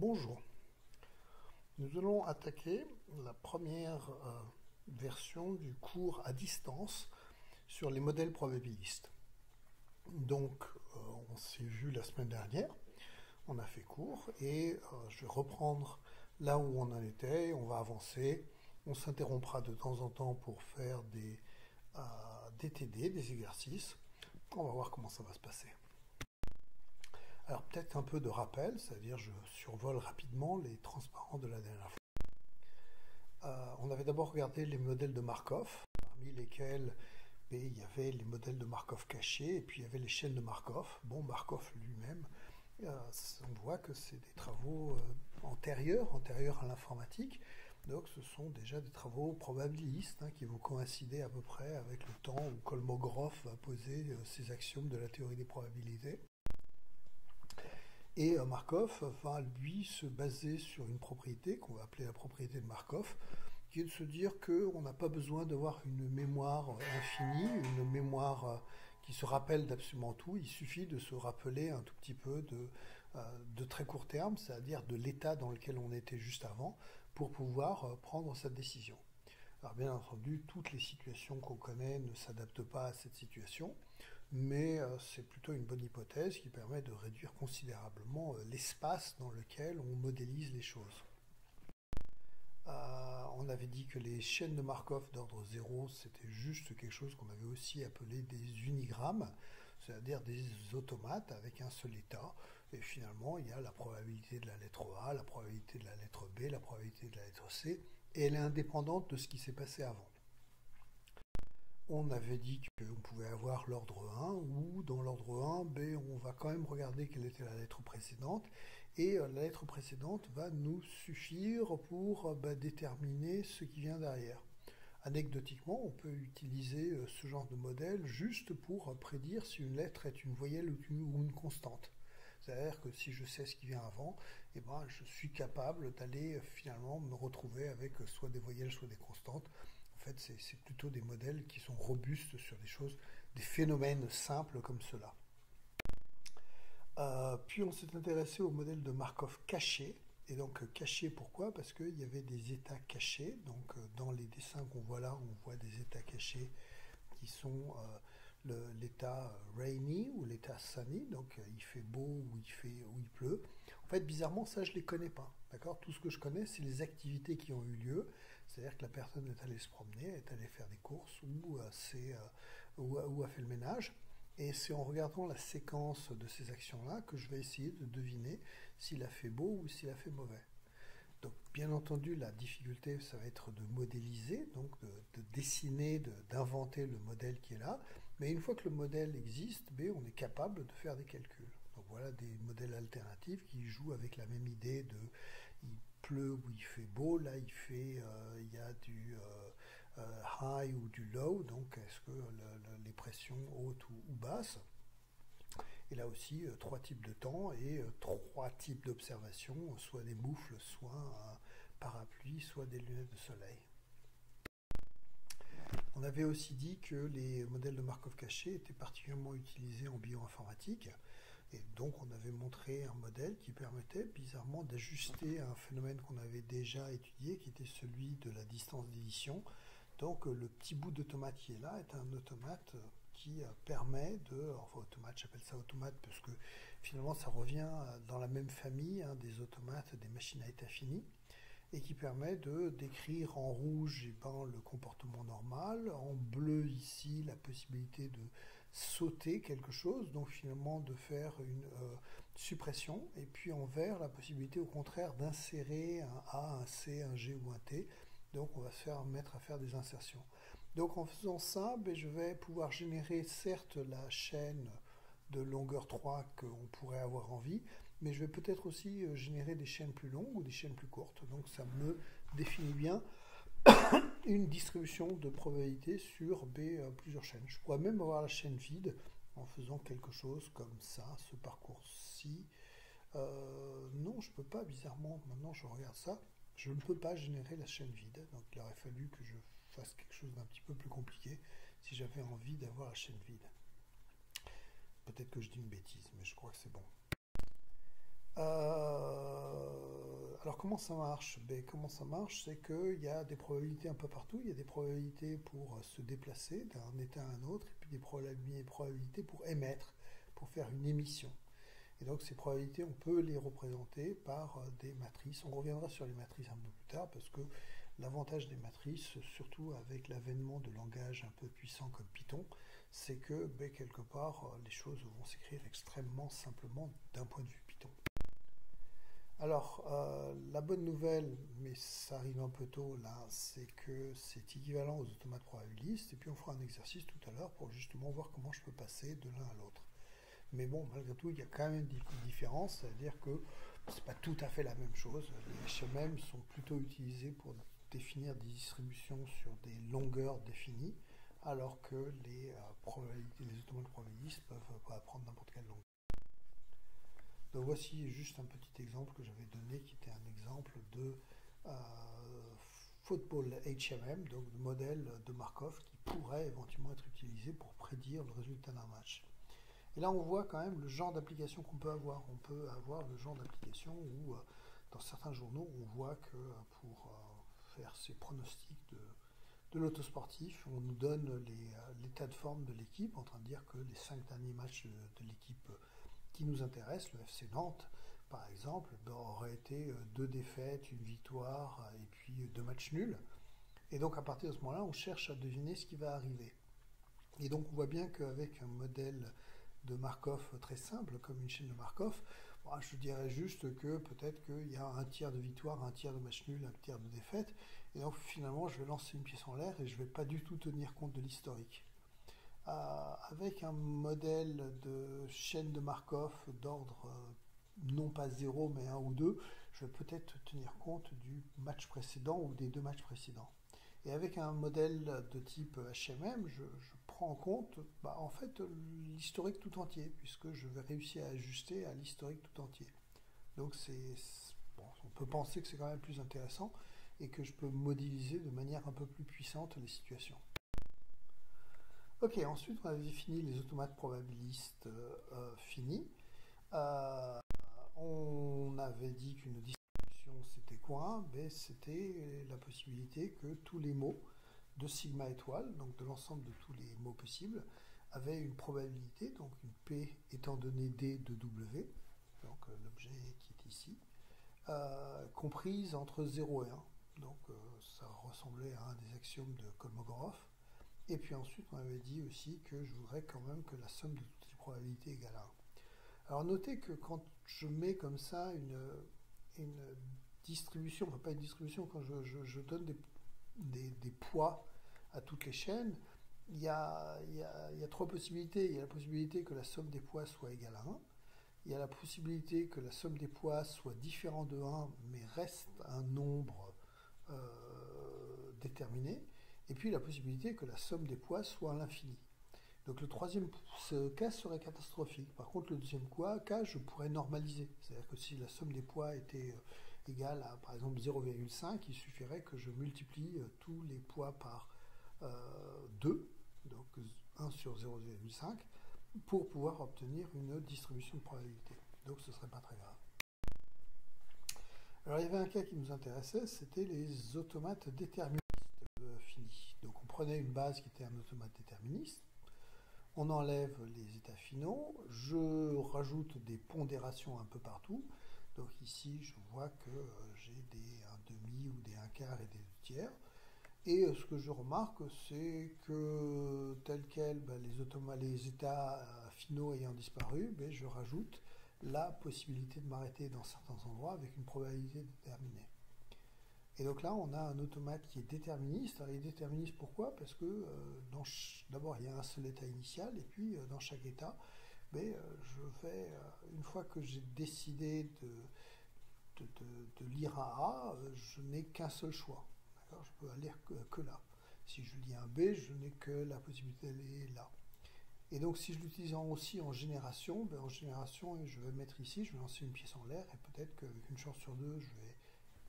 Bonjour, nous allons attaquer la première version du cours à distance sur les modèles probabilistes. Donc, on s'est vu la semaine dernière, on a fait cours et je vais reprendre là où on en était, on va avancer, on s'interrompra de temps en temps pour faire des TD, des exercices. On va voir comment ça va se passer. Alors peut-être un peu de rappel, c'est-à-dire je survole rapidement les transparents de la dernière fois. On avait d'abord regardé les modèles de Markov, parmi lesquels il y avait les modèles de Markov cachés et puis il y avait les chaînes de Markov. Bon, Markov lui-même, on voit que c'est des travaux antérieurs à l'informatique. Donc ce sont déjà des travaux probabilistes qui vont coïncider à peu près avec le temps où Kolmogorov va poser ses axiomes de la théorie des probabilités. Et Markov va, lui, se baser sur une propriété qu'on va appeler la propriété de Markov, qui est de se dire qu'on n'a pas besoin d'avoir une mémoire infinie, une mémoire qui se rappelle d'absolument tout. Il suffit de se rappeler un tout petit peu de très court terme, c'est-à-dire de l'état dans lequel on était juste avant, pour pouvoir prendre sa décision. Alors bien entendu, toutes les situations qu'on connaît ne s'adaptent pas à cette situation, mais c'est plutôt une bonne hypothèse qui permet de réduire considérablement l'espace dans lequel on modélise les choses. On avait dit que les chaînes de Markov d'ordre 0, c'était juste quelque chose qu'on avait aussi appelé des unigrammes, c'est-à-dire des automates avec un seul état. Et finalement, il y a la probabilité de la lettre A, la probabilité de la lettre B, la probabilité de la lettre C, et elle est indépendante de ce qui s'est passé avant. On avait dit qu'on pouvait avoir l'ordre 1, ou dans l'ordre 1, on va quand même regarder quelle était la lettre précédente, et la lettre précédente va nous suffire pour déterminer ce qui vient derrière. Anecdotiquement, on peut utiliser ce genre de modèle juste pour prédire si une lettre est une voyelle ou une constante. C'est-à-dire que si je sais ce qui vient avant, je suis capable d'aller finalement me retrouver avec soit des voyelles, soit des constantes. En fait, c'est plutôt des modèles qui sont robustes sur des choses, des phénomènes simples comme cela. Puis on s'est intéressé au modèle de Markov caché. Et donc caché, pourquoi? Parce qu'il y avait des états cachés. Donc dans les dessins qu'on voit là, on voit des états cachés qui sont l'état rainy ou l'état sunny. Donc il fait beau ou il pleut. En fait, bizarrement, ça, je ne les connais pas. D'accord? Tout ce que je connais, c'est les activités qui ont eu lieu. C'est-à-dire que la personne est allée se promener, est allée faire des courses ou a fait le ménage. Et c'est en regardant la séquence de ces actions-là que je vais essayer de deviner s'il a fait beau ou s'il a fait mauvais. Donc, bien entendu, la difficulté, ça va être de modéliser, donc de dessiner, d'inventer le modèle qui est là. Mais une fois que le modèle existe, on est capable de faire des calculs. Donc voilà des modèles alternatifs qui jouent avec la même idée de il pleut ou il fait beau. Là, il y a du high ou du low. Donc, est-ce que les pressions hautes ou basses? Et là aussi, trois types de temps et trois types d'observations, soit des moufles, soit un parapluie, soit des lunettes de soleil. On avait aussi dit que les modèles de Markov cachés étaient particulièrement utilisés en bioinformatique. Et donc on avait montré un modèle qui permettait bizarrement d'ajuster à un phénomène qu'on avait déjà étudié, qui était celui de la distance d'édition. Donc le petit bout d'automate qui est là est un automate qui permet automate, j'appelle ça automate parce que finalement ça revient dans la même famille des automates, des machines à état fini, et qui permet de décrire en rouge le comportement normal, en bleu ici la possibilité de sauter quelque chose, donc finalement de faire une suppression, et puis en vert la possibilité au contraire d'insérer un A, un C, un G ou un T. Donc on va se mettre à faire des insertions. Donc en faisant ça, je vais pouvoir générer certes la chaîne de longueur 3 qu'on pourrait avoir envie, mais je vais peut-être aussi générer des chaînes plus longues ou des chaînes plus courtes. Donc ça me définit bien une distribution de probabilité sur plusieurs chaînes. Je pourrais même avoir la chaîne vide en faisant quelque chose comme ça, ce parcours-ci. Non, je ne peux pas, bizarrement, maintenant je regarde ça, je ne peux pas générer la chaîne vide. Donc il aurait fallu que je fasse quelque chose d'un petit peu plus compliqué si j'avais envie d'avoir la chaîne vide. Peut-être que je dis une bêtise, mais je crois que c'est bon. Alors comment ça marche? Comment ça marche, c'est qu'il y a des probabilités un peu partout. Il y a des probabilités pour se déplacer d'un état à un autre, et puis des probabilités pour émettre, pour faire une émission. Et donc ces probabilités, on peut les représenter par des matrices. On reviendra sur les matrices un peu plus tard, parce que l'avantage des matrices, surtout avec l'avènement de langages un peu puissants comme Python, c'est que quelque part, les choses vont s'écrire extrêmement simplement d'un point de vue Python. Alors, la bonne nouvelle, mais ça arrive un peu tôt là, c'est que c'est équivalent aux automates probabilistes, et puis on fera un exercice tout à l'heure pour justement voir comment je peux passer de l'un à l'autre. Mais bon, malgré tout, il y a quand même une différence, c'est-à-dire que c'est pas tout à fait la même chose. Les HMM sont plutôt utilisés pour définir des distributions sur des longueurs définies, alors que les automates probabilistes peuvent prendre n'importe quelle longueur. Donc voici juste un petit exemple que j'avais donné, qui était un exemple de football HMM, donc de modèle de Markov qui pourrait éventuellement être utilisé pour prédire le résultat d'un match. Et là, on voit quand même le genre d'application qu'on peut avoir. On peut avoir le genre d'application où, dans certains journaux, on voit que pour faire ces pronostics de l'autosportif, on nous donne l'état de forme de l'équipe, en train de dire que les 5 derniers matchs de l'équipe qui nous intéresse, le FC Nantes, par exemple, aurait été 2 défaites, une victoire, et puis 2 matchs nuls. Et donc, à partir de ce moment-là, on cherche à deviner ce qui va arriver. Et donc, on voit bien qu'avec un modèle de Markov très simple, comme une chaîne de Markov, je dirais juste que peut-être qu'il y a un tiers de victoire, un tiers de match nul, un tiers de défaite, et donc finalement je vais lancer une pièce en l'air et je ne vais pas du tout tenir compte de l'historique. Avec un modèle de chaîne de Markov d'ordre non pas 0 mais 1 ou 2, je vais peut-être tenir compte du match précédent ou des 2 matchs précédents. Et avec un modèle de type HMM, je prends en compte en fait l'historique tout entier, puisque je vais réussir à ajuster à l'historique tout entier. Donc bon, on peut penser que c'est quand même plus intéressant et que je peux modéliser de manière un peu plus puissante les situations. Ok, ensuite on avait défini les automates probabilistes finis. On avait dit qu'une distribution c'était quoi? C'était la possibilité que tous les mots de sigma étoile, donc de l'ensemble de tous les mots possibles, avaient une probabilité, donc une P étant donné D de W, donc l'objet qui est ici, comprise entre 0 et 1. Donc ça ressemblait à un des axiomes de Kolmogorov. Et puis ensuite, on avait dit aussi que je voudrais quand même que la somme de toutes les probabilités égale à 1. Alors notez que quand je mets comme ça une distribution, enfin pas une distribution, quand je donne des poids à toutes les chaînes, il y a 3 possibilités. Il y a la possibilité que la somme des poids soit égale à 1. Il y a la possibilité que la somme des poids soit différente de 1, mais reste un nombre déterminé. Et puis la possibilité que la somme des poids soit à l'infini. Donc le troisième cas serait catastrophique. Par contre, le deuxième cas, je pourrais normaliser. C'est-à-dire que si la somme des poids était égale à, par exemple, 0,5, il suffirait que je multiplie tous les poids par 2, donc 1 sur 0,5, pour pouvoir obtenir une distribution de probabilité. Donc ce ne serait pas très grave. Alors il y avait un cas qui nous intéressait, c'était les automates déterministes finis. Donc on prenait une base qui était un automate déterministe, on enlève les états finaux, je rajoute des pondérations un peu partout. Donc ici, je vois que j'ai des 1/2 ou des 1/4 et des 2/3. Et ce que je remarque, c'est que tel quel, les états finaux ayant disparu, je rajoute la possibilité de m'arrêter dans certains endroits avec une probabilité déterminée. Et donc là, on a un automate qui est déterministe. Alors, il est déterministe pourquoi? Parce que d'abord, il y a un seul état initial, et puis dans chaque état, une fois que j'ai décidé de lire un A, je n'ai qu'un seul choix. Je peux aller que là. Si je lis un B, je n'ai que la possibilité d'aller là. Et donc, si je l'utilise aussi en génération, je vais mettre ici, je vais lancer une pièce en l'air, et peut-être qu'avec une chance sur 2, je vais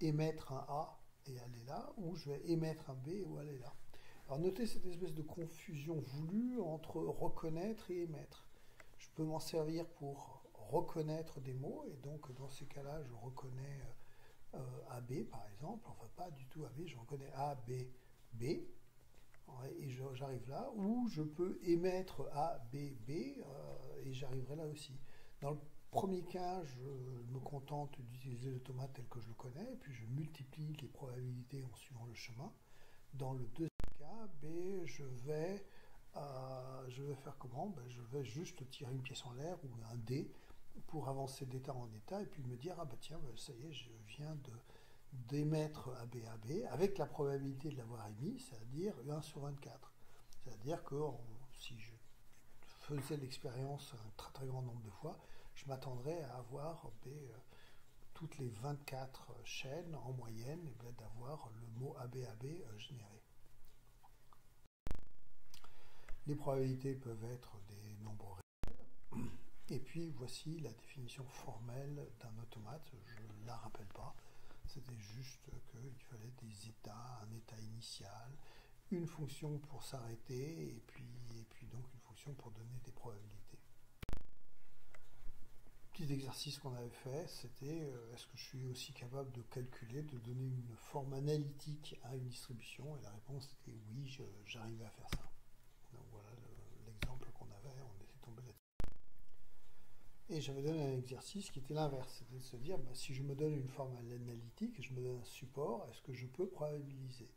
émettre un A et aller là, ou je vais émettre un B et aller là. Alors notez cette espèce de confusion voulue entre reconnaître et émettre. Je peux m'en servir pour reconnaître des mots, et donc dans ces cas-là, je reconnais AB par exemple, enfin pas du tout AB, je reconnais A, B, B, ouais, et j'arrive là, ou je peux émettre A, B, B, et j'arriverai là aussi. Dans le premier cas, je me contente d'utiliser l'automate tel que je le connais, et puis je multiplie les probabilités en suivant le chemin. Dans le deuxième cas, B, je vais faire comment? Ben, je vais juste tirer une pièce en l'air ou un dé pour avancer d'état en état et puis me dire, ah bah tiens, ça y est, je viens d'émettre AB avec la probabilité de l'avoir émis, c'est-à-dire 1 sur 24. C'est-à-dire que si je faisais l'expérience un très très grand nombre de fois, je m'attendrais à avoir toutes les 24 chaînes en moyenne, d'avoir le mot ABAB généré. Les probabilités peuvent être des nombres réels. Et puis voici la définition formelle d'un automate. Je ne la rappelle pas. C'était juste qu'il fallait des états, un état initial, une fonction pour s'arrêter et puis donc une fonction pour donner des probabilités. Petit exercice qu'on avait fait, c'était est-ce que je suis aussi capable de calculer, de donner une forme analytique à une distribution? Et la réponse était oui, j'arrivais à faire ça. Donc voilà l'exemple qu'on avait, on était tombé là-dessus. Et j'avais donné un exercice qui était l'inverse, c'était de se dire, bah, si je me donne une forme analytique, je me donne un support, est-ce que je peux probabiliser?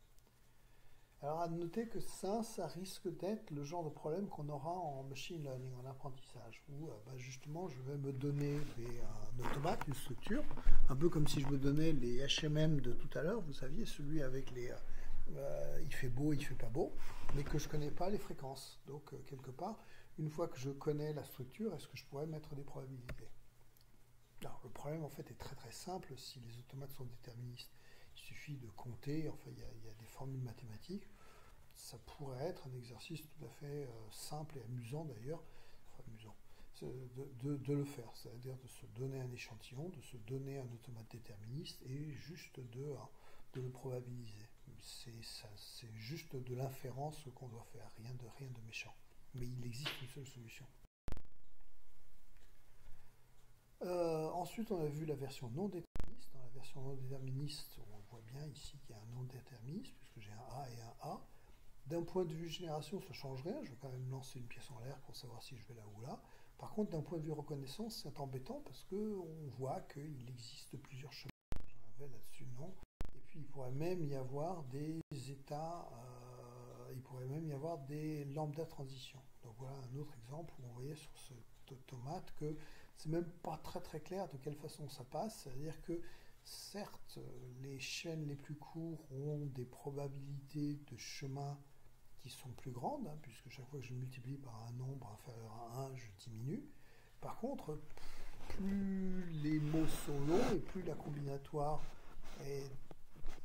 Alors à noter que ça risque d'être le genre de problème qu'on aura en machine learning, en apprentissage, où justement je vais me donner un automate, une structure, un peu comme si je me donnais les HMM de tout à l'heure, vous saviez, celui avec les il fait beau, il fait pas beau, mais que je connais pas les fréquences. Donc quelque part, une fois que je connais la structure, est-ce que je pourrais mettre des probabilités? Alors le problème en fait est très très simple si les automates sont déterministes. Il suffit de compter, enfin il y a des formules mathématiques. Ça pourrait être un exercice tout à fait simple et amusant d'ailleurs, enfin amusant, de le faire, c'est-à-dire de se donner un échantillon, de se donner un automate déterministe et juste de le probabiliser. C'est juste de l'inférence qu'on doit faire, rien de méchant. Mais il existe une seule solution. Ensuite, on a vu la version non déterministe. Dans la version non déterministe, on voit bien ici qu'il y a un non déterministe, puisque j'ai un A et un A. D'un point de vue génération, ça ne change rien. Je vais quand même lancer une pièce en l'air pour savoir si je vais là ou là. Par contre, d'un point de vue reconnaissance, c'est embêtant parce qu'on voit qu'il existe plusieurs chemins. J'en avais là-dessus, non. Et puis, il pourrait même y avoir des états, il pourrait même y avoir des lambda transitions. Donc voilà un autre exemple où on voyait sur cet automate que c'est même pas très très clair de quelle façon ça passe. C'est-à-dire que certes, les chaînes les plus courtes ont des probabilités de chemin qui sont plus grandes, hein, puisque chaque fois que je multiplie par un nombre inférieur à 1, je diminue. Par contre, plus les mots sont longs et plus la combinatoire est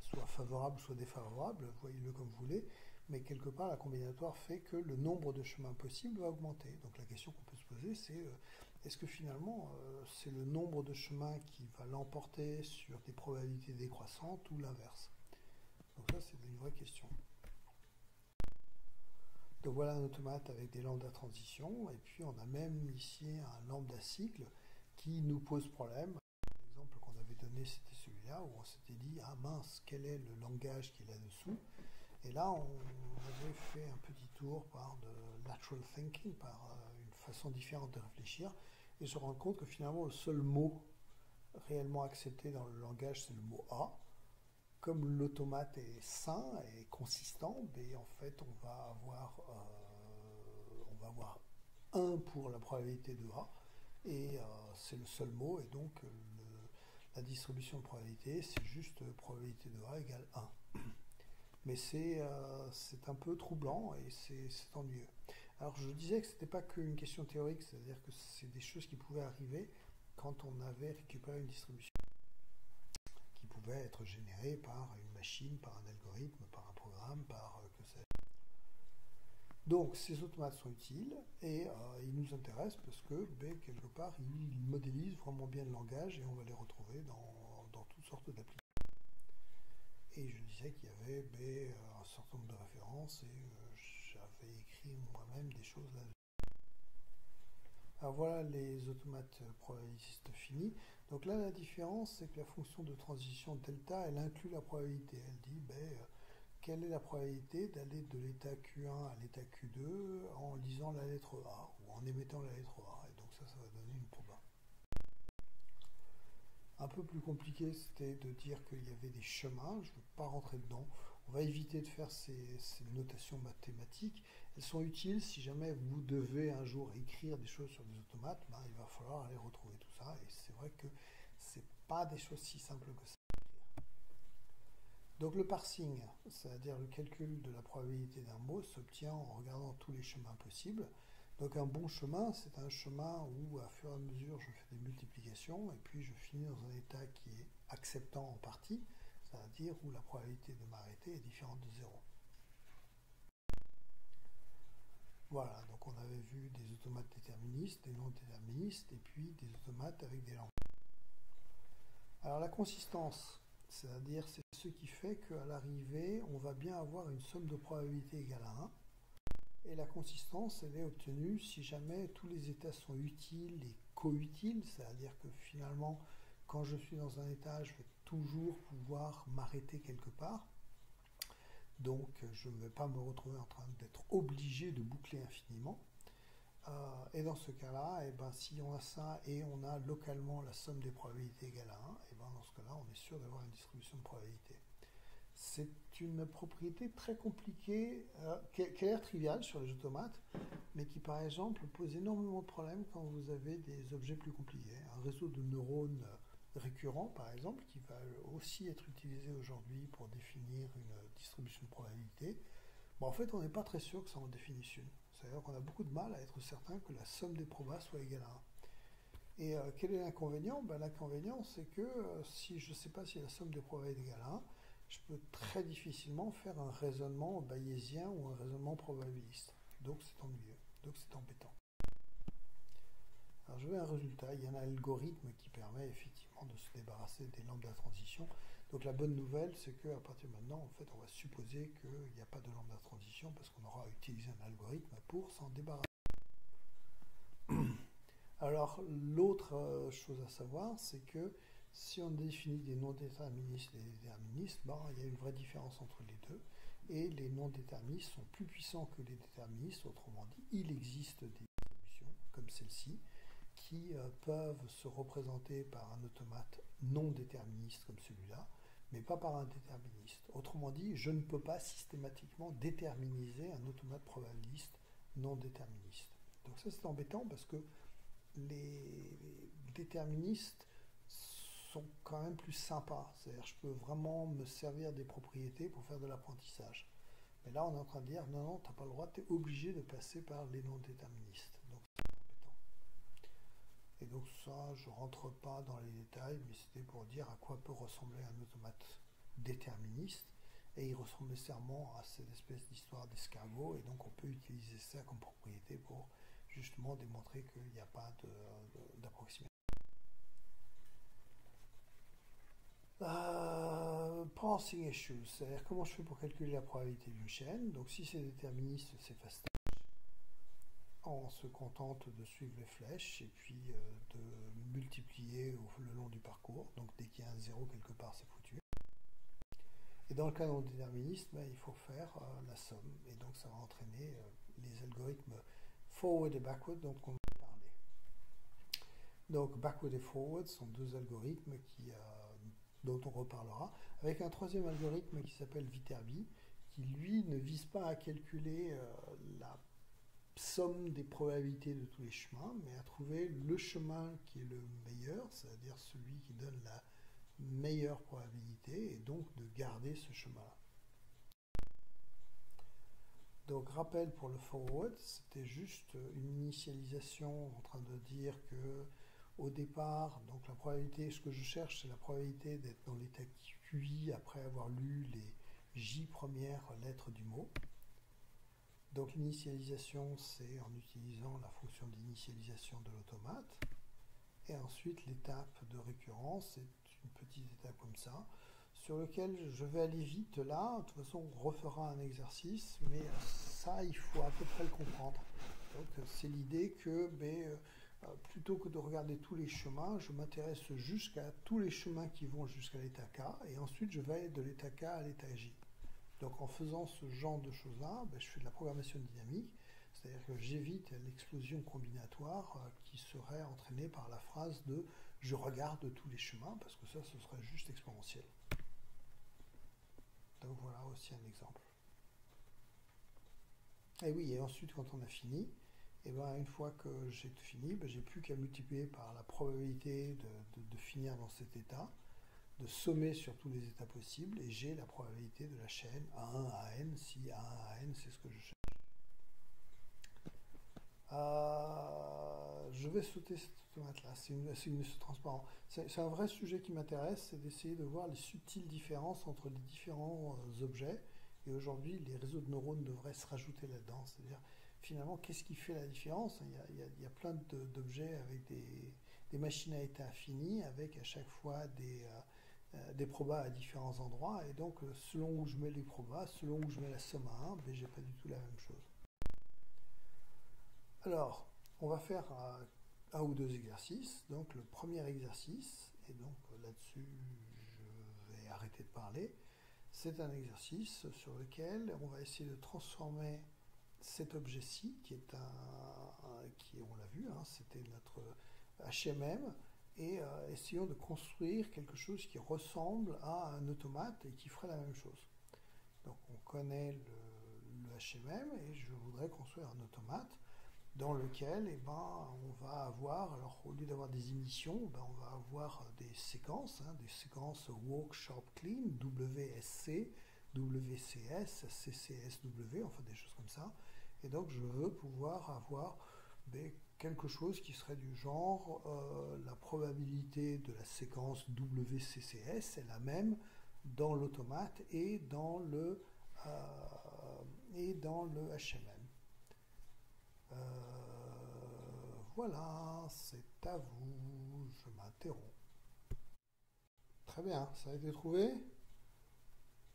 soit favorable, soit défavorable, voyez-le comme vous voulez, mais quelque part la combinatoire fait que le nombre de chemins possibles va augmenter. Donc la question qu'on peut se poser, c'est est-ce que finalement c'est le nombre de chemins qui va l'emporter sur des probabilités décroissantes ou l'inverse? Donc ça c'est une vraie question. Donc voilà un automate avec des lambda transitions, et puis on a même ici un lambda cycle qui nous pose problème. L'exemple qu'on avait donné c'était celui-là où on s'était dit ah mince, quel est le langage qui est là-dessous? Et là on avait fait un petit tour par de lateral thinking, par une façon différente de réfléchir, et se rendre compte que finalement le seul mot réellement accepté dans le langage c'est le mot A. Comme l'automate est sain et consistant, mais en fait on va avoir 1 pour la probabilité de A, et c'est le seul mot, et donc la distribution de probabilité, c'est juste probabilité de A égale 1. Mais c'est un peu troublant et c'est ennuyeux. Alors je disais que ce n'était pas qu'une question théorique, c'est-à-dire que c'est des choses qui pouvaient arriver quand on avait récupéré une distribution qui pouvait être générée par une machine, par un algorithme, par un programme, par que sais-je. Donc ces automates sont utiles et ils nous intéressent parce que quelque part ils modélisent vraiment bien le langage et on va les retrouver dans toutes sortes d'applications. Et je disais qu'il y avait un certain nombre de références et j'avais écrit moi-même des choses là-dessus. Alors voilà les automates probabilistes finis. Donc là, la différence, c'est que la fonction de transition delta, elle inclut la probabilité. Elle dit, quelle est la probabilité d'aller de l'état Q1 à l'état Q2 en lisant la lettre A ou en émettant la lettre A. Et donc ça va donner une proba. Un peu plus compliqué, c'était de dire qu'il y avait des chemins. Je ne veux pas rentrer dedans. On va éviter de faire ces notations mathématiques. Elles sont utiles si jamais vous devez un jour écrire des choses sur des automates. Il va falloir aller retrouver tout ça. Et c'est vrai que ce n'est pas des choses si simples que ça. Donc le parsing, c'est-à-dire le calcul de la probabilité d'un mot, s'obtient en regardant tous les chemins possibles. Donc un bon chemin, c'est un chemin où à fur et à mesure je fais des multiplications et puis je finis dans un état qui est acceptant en partie, c'est-à-dire où la probabilité de m'arrêter est différente de 0. Voilà, donc on avait vu des automates déterministes, des non déterministes et puis des automates avec des langues. Alors la consistance, c'est-à-dire c'est ce qui fait qu'à l'arrivée, on va bien avoir une somme de probabilité égale à 1. Et la consistance, elle est obtenue si jamais tous les états sont utiles et co-utiles, c'est-à-dire que finalement, quand je suis dans un état, je vais toujours pouvoir m'arrêter quelque part. Donc, je ne vais pas me retrouver en train d'être obligé de boucler infiniment. Et dans ce cas-là, si on a ça et on a localement la somme des probabilités égale à 1, dans ce cas-là, on est sûr d'avoir une distribution de probabilité. C'est une propriété très compliquée, qui a l'air triviale sur les automates, mais qui par exemple pose énormément de problèmes quand vous avez des objets plus compliqués. Un réseau de neurones récurrents par exemple, qui va aussi être utilisé aujourd'hui pour définir une distribution de probabilité. En fait, on n'est pas très sûr que ça en définisse une. C'est-à-dire qu'on a beaucoup de mal à être certain que la somme des probas soit égale à 1. Et quel est l'inconvénient? L'inconvénient, c'est que si je ne sais pas si la somme des probas est égale à 1, je peux très difficilement faire un raisonnement bayésien ou un raisonnement probabiliste. Donc c'est ennuyeux, donc c'est embêtant. Alors je vais à un résultat, il y a un algorithme qui permet effectivement de se débarrasser des lambda transition. Donc la bonne nouvelle, c'est qu'à partir de maintenant, en fait, on va supposer qu'il n'y a pas de lambda transition parce qu'on aura utilisé un algorithme pour s'en débarrasser. Alors l'autre chose à savoir, c'est que si on définit des non-déterministes et des déterministes, il y a une vraie différence entre les deux. Et les non-déterministes sont plus puissants que les déterministes. Autrement dit, il existe des solutions comme celle-ci qui peuvent se représenter par un automate non déterministe comme celui-là, mais pas par un déterministe. Autrement dit, je ne peux pas systématiquement déterminiser un automate probabiliste non déterministe. Donc ça c'est embêtant parce que les déterministes sont quand même plus sympas. C'est-à-dire je peux vraiment me servir des propriétés pour faire de l'apprentissage. Mais là, on est en train de dire, non, tu n'as pas le droit, tu es obligé de passer par les non-déterministes. Donc c'est embêtant. Et donc ça, je ne rentre pas dans les détails, mais c'était pour dire à quoi peut ressembler un automate déterministe. Et il ressemble nécessairement à cette espèce d'histoire d'escargot. Et donc on peut utiliser ça comme propriété pour justement démontrer qu'il n'y a pas d'approximation. Parsing issues, c'est-à-dire comment je fais pour calculer la probabilité d'une chaîne. Donc si c'est déterministe, c'est fastoche. On se contente de suivre les flèches et puis de multiplier le long du parcours. Donc dès qu'il y a un 0 quelque part, c'est foutu. Et dans le cas non déterministe, il faut faire la somme. Et donc ça va entraîner les algorithmes forward et backward dont on va parler. Donc backward et forward sont deux algorithmes dont on reparlera, avec un troisième algorithme qui s'appelle Viterbi, qui lui ne vise pas à calculer la somme des probabilités de tous les chemins, mais à trouver le chemin qui est le meilleur, c'est-à-dire celui qui donne la meilleure probabilité, et donc de garder ce chemin-là. Donc rappel pour le forward, c'était juste une initialisation en train de dire que au départ, donc la probabilité, ce que je cherche, c'est la probabilité d'être dans l'état QI après avoir lu les J premières lettres du mot. Donc l'initialisation, c'est en utilisant la fonction d'initialisation de l'automate. Et ensuite, l'étape de récurrence, c'est une petite étape comme ça, sur lequel je vais aller vite là. De toute façon, on refera un exercice, mais ça, il faut à peu près le comprendre. Donc c'est l'idée que plutôt que de regarder tous les chemins, je m'intéresse jusqu'à tous les chemins qui vont jusqu'à l'état K, et ensuite je vais de l'état K à l'état J. Donc en faisant ce genre de choses-là, je fais de la programmation dynamique, c'est-à-dire que j'évite l'explosion combinatoire qui serait entraînée par la phrase de « je regarde tous les chemins », parce que ça, ce serait juste exponentiel. Donc voilà aussi un exemple. Et oui, et ensuite quand on a fini, et une fois que j'ai fini, j'ai plus qu'à multiplier par la probabilité de finir dans cet état, de sommer sur tous les états possibles, et j'ai la probabilité de la chaîne A1 à N, si A1 à N, c'est ce que je cherche. Je vais sauter cette automate-là, c'est transparent. C'est un vrai sujet qui m'intéresse, c'est d'essayer de voir les subtiles différences entre les différents objets, et aujourd'hui, les réseaux de neurones devraient se rajouter là-dedans, c'est-à-dire, finalement, qu'est-ce qui fait la différence? Il y a plein d'objets avec des machines à état finis, avec à chaque fois des probas à différents endroits, et donc selon où je mets les probas, selon où je mets la somme à 1, j'ai pas du tout la même chose. Alors, on va faire un ou deux exercices. Donc le premier exercice, et donc là-dessus je vais arrêter de parler, c'est un exercice sur lequel on va essayer de transformer cet objet-ci, on l'a vu, c'était notre HMM, et essayons de construire quelque chose qui ressemble à un automate et qui ferait la même chose. Donc on connaît le HMM et je voudrais construire un automate dans lequel on va avoir, alors au lieu d'avoir des émissions, on va avoir des séquences walk, sharp, clean, WSC, WCS, CCSW, enfin des choses comme ça. Et donc je veux pouvoir avoir quelque chose qui serait du genre la probabilité de la séquence WCCS est la même dans l'automate et dans le HMM. Voilà, c'est à vous, je m'interromps. Très bien, ça a été trouvé?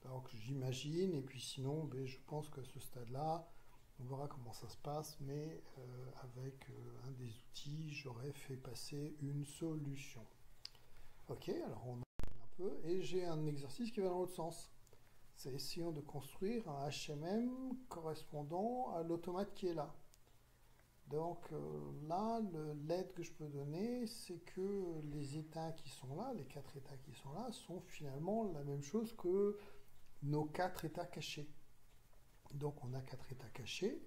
Donc j'imagine, et puis sinon, je pense qu'à ce stade-là, on verra comment ça se passe, mais avec un des outils, j'aurais fait passer une solution. Ok, alors on enchaîne un peu, et j'ai un exercice qui va dans l'autre sens. C'est essayons de construire un HMM correspondant à l'automate qui est là. Donc là, l'aide que je peux donner, c'est que les états qui sont là, les 4 états qui sont là, sont finalement la même chose que nos 4 états cachés. Donc on a 4 états cachés,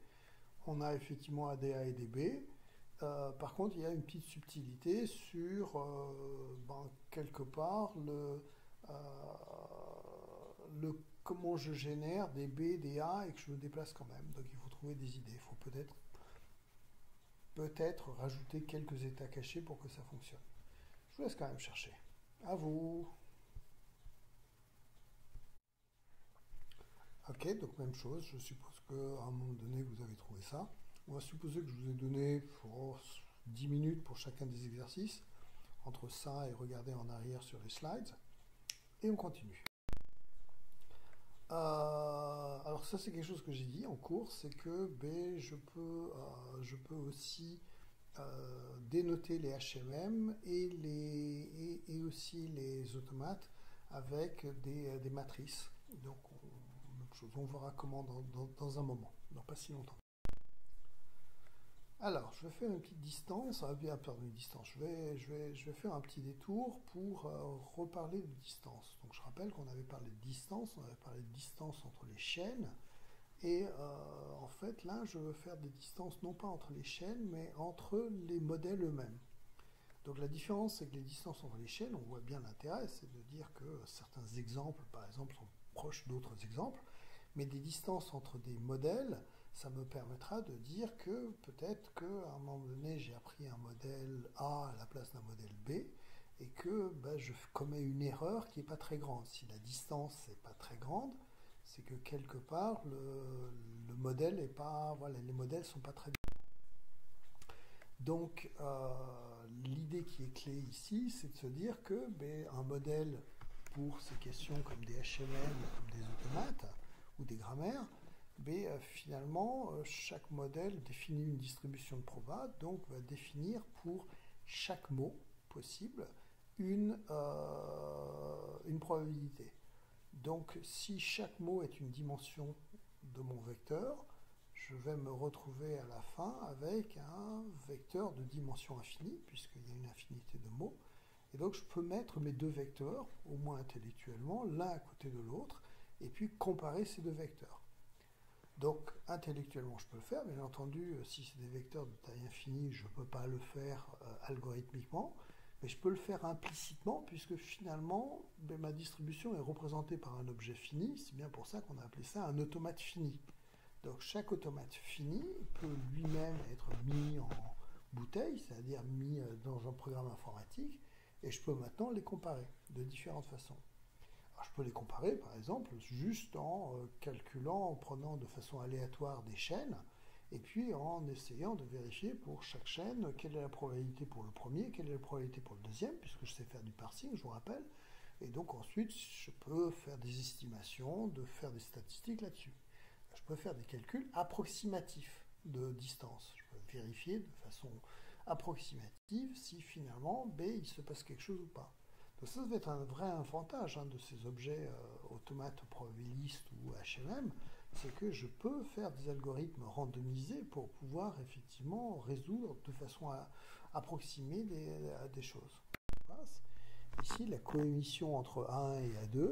on a effectivement ADA et DB. Par contre, il y a une petite subtilité sur quelque part comment je génère des B, des A et que je me déplace quand même. Donc il faut trouver des idées. Il faut peut-être rajouter quelques états cachés pour que ça fonctionne. Je vous laisse quand même chercher. À vous. Ok, donc même chose. Je suppose qu'à un moment donné, vous avez trouvé ça. On va supposer que je vous ai donné 10 minutes pour chacun des exercices, entre ça et regarder en arrière sur les slides. Et on continue. Alors ça c'est quelque chose que j'ai dit en cours, c'est que je peux aussi dénoter les HMM et aussi les automates avec des matrices. Donc on verra comment dans un moment, dans pas si longtemps. Alors, je vais faire une petite distance, une distance. Je vais faire un petit détour pour reparler de distance. Donc, je rappelle qu'on avait parlé de distance, on avait parlé de distance entre les chaînes. Et en fait, là, je veux faire des distances non pas entre les chaînes, mais entre les modèles eux-mêmes. Donc, la différence, c'est que les distances entre les chaînes, on voit bien l'intérêt, c'est de dire que certains exemples, par exemple, sont proches d'autres exemples, mais des distances entre des modèles, ça me permettra de dire que peut-être qu'à un moment donné, j'ai appris un modèle A à la place d'un modèle B, et que je commets une erreur qui n'est pas très grande. Si la distance n'est pas très grande, c'est que quelque part, le modèle est pas, voilà, les modèles ne sont pas très différents. Donc, l'idée qui est clé ici, c'est de se dire que un modèle pour ces questions comme des HMM, comme des automates ou des grammaires, mais finalement, chaque modèle définit une distribution de proba, donc va définir pour chaque mot possible une probabilité. Donc si chaque mot est une dimension de mon vecteur, je vais me retrouver à la fin avec un vecteur de dimension infinie, puisqu'il y a une infinité de mots. Et donc je peux mettre mes deux vecteurs, au moins intellectuellement, l'un à côté de l'autre, et puis comparer ces deux vecteurs. Donc intellectuellement je peux le faire, bien entendu, si c'est des vecteurs de taille infinie, je ne peux pas le faire algorithmiquement, mais je peux le faire implicitement, puisque finalement ma distribution est représentée par un objet fini, c'est bien pour ça qu'on a appelé ça un automate fini. Donc chaque automate fini peut lui-même être mis en bouteille, c'est-à-dire mis dans un programme informatique, et je peux maintenant les comparer de différentes façons. Alors, je peux les comparer par exemple juste en calculant, en prenant de façon aléatoire des chaînes, et puis en essayant de vérifier pour chaque chaîne quelle est la probabilité pour le premier, quelle est la probabilité pour le deuxième, puisque je sais faire du parsing, je vous rappelle, et donc ensuite je peux faire des estimations, de faire des statistiques là-dessus. Je peux faire des calculs approximatifs de distance. Je peux vérifier de façon approximative si finalement il se passe quelque chose ou pas. Donc ça va être un vrai avantage de ces objets automates probabilistes ou HMM, c'est que je peux faire des algorithmes randomisés pour pouvoir effectivement résoudre de façon approximée des choses. Ici, la coémission entre A1 et A2,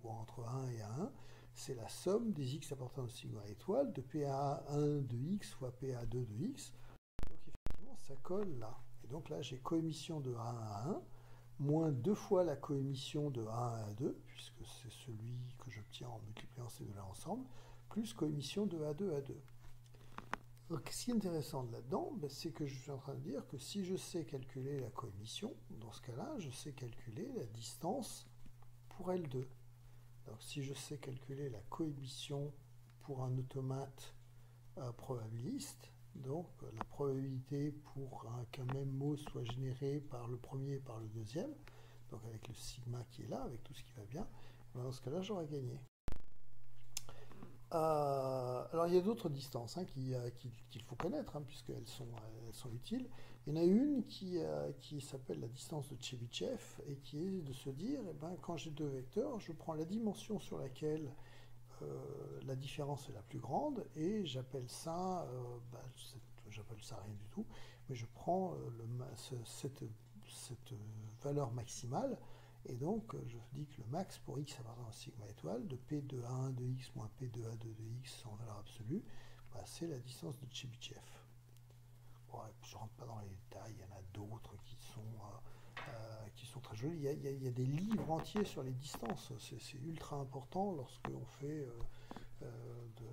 ou entre A1 et A1, c'est la somme des x appartenant au sigma étoile de PA1 de x fois PA2 de x. Donc effectivement, ça colle là. Et donc là, j'ai coémission de A1 à 1, moins 2 fois la coémission de A1 à A2, puisque c'est celui que j'obtiens en multipliant ces deux-là ensemble, plus coémission de A2 à A2. Donc, ce qui est intéressant là-dedans, c'est que je suis en train de dire que si je sais calculer la coémission, dans ce cas-là, je sais calculer la distance pour L2. Donc si je sais calculer la coémission pour un automate probabiliste, donc la probabilité pour qu'un même mot soit généré par le premier et par le deuxième, donc avec le sigma qui est là, avec tout ce qui va bien, dans ce cas-là, j'aurais gagné. Alors il y a d'autres distances qu'il faut connaître, puisqu'elles sont utiles. Il y en a une qui s'appelle la distance de Chebyshev, et qui est de se dire, quand j'ai deux vecteurs, je prends la dimension sur laquelle la différence est la plus grande, et j'appelle ça, j'appelle ça rien du tout, mais je prends cette valeur maximale, et donc je dis que le max pour x appartenant à sigma étoile de P de A1 de x moins P de A2 de x en valeur absolue, c'est la distance de Chebyshev. Bon, je ne rentre pas dans les détails, il y en a d'autres qui sont très jolis. Il y a des livres entiers sur les distances, c'est ultra important lorsqu'on fait de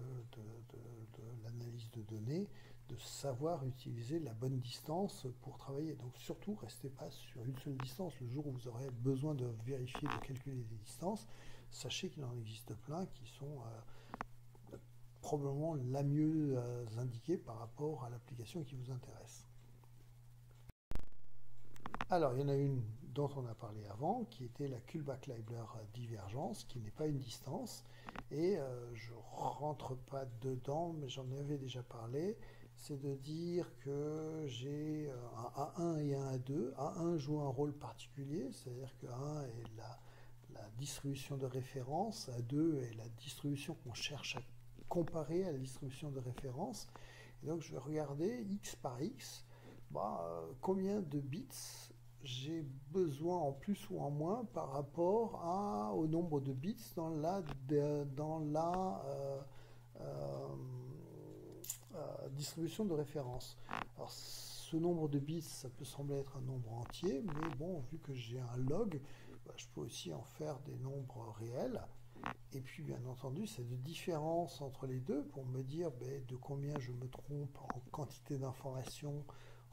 l'analyse de données, de savoir utiliser la bonne distance pour travailler. Donc surtout, restez pas sur une seule distance. Le jour où vous aurez besoin de vérifier, de calculer des distances, sachez qu'il en existe plein qui sont probablement la mieux indiquée par rapport à l'application qui vous intéresse. Alors, il y en a une dont on a parlé avant, qui était la Kullback-Leibler divergence, qui n'est pas une distance, et je ne rentre pas dedans, mais j'en avais déjà parlé. C'est de dire que j'ai un A1 et un A2. A1 joue un rôle particulier, c'est-à-dire que A1 est la distribution de référence, A2 est la distribution qu'on cherche à comparer à la distribution de référence. Et donc je vais regarder x par x, combien de bits j'ai besoin en plus ou en moins par rapport au nombre de bits dans la distribution de référence. Alors, ce nombre de bits, ça peut sembler être un nombre entier, mais bon, vu que j'ai un log, je peux aussi en faire des nombres réels. Et puis, bien entendu, c'est de différence entre les deux pour me dire de combien je me trompe en quantité d'informations